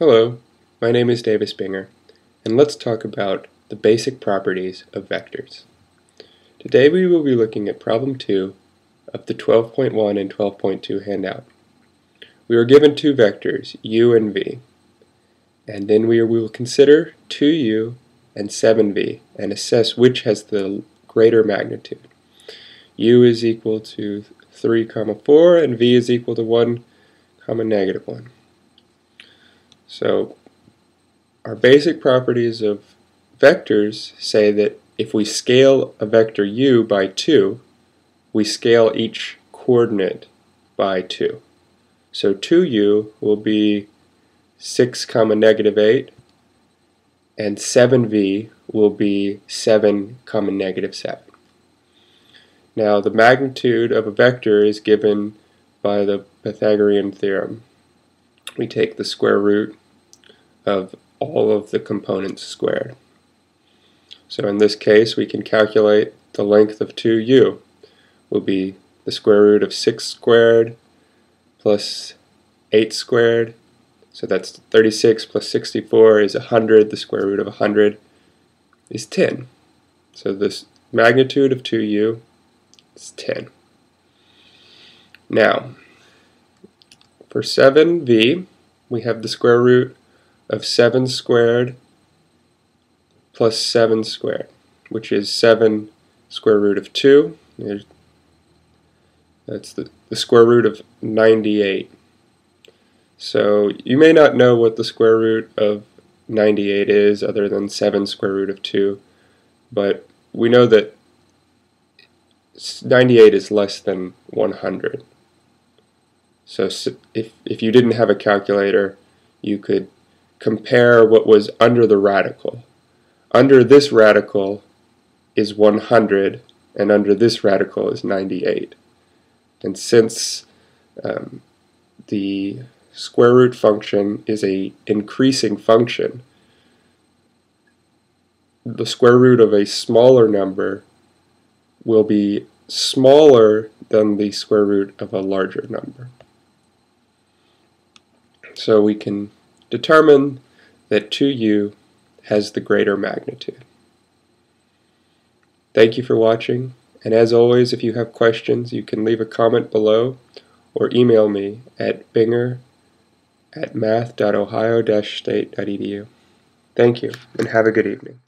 Hello, my name is Davis Binger, and let's talk about the basic properties of vectors. Today we will be looking at problem 2 of the 12.1 and 12.2 handout. We are given two vectors, u and v, and then we will consider 2u and 7v and assess which has the greater magnitude. U is equal to 3, 4, and v is equal to 1, negative 1. So our basic properties of vectors say that if we scale a vector u by 2, we scale each coordinate by 2. So 2u will be 6, negative 8, and 7v will be 7, negative 7. Now the magnitude of a vector is given by the Pythagorean theorem. We take the square root of all of the components squared. So in this case we can calculate the length of 2u will be the square root of 6 squared plus 8 squared. So that's 36 plus 64 is 100. The square root of 100 is 10. So this magnitude of 2u is 10. Now for 7v we have the square root of 7 squared plus 7 squared, which is 7 square root of 2. That's the square root of 98. So you may not know what the square root of 98 is other than 7 square root of 2, but we know that 98 is less than 100. So if you didn't have a calculator, you could compare what was under the radical. Under this radical is 100, and under this radical is 98. And since the square root function is an increasing function, the square root of a smaller number will be smaller than the square root of a larger number. So we can determine that 2u has the greater magnitude. Thank you for watching, and as always, if you have questions, you can leave a comment below or email me at binger@math.ohio-state.edu. Thank you, and have a good evening.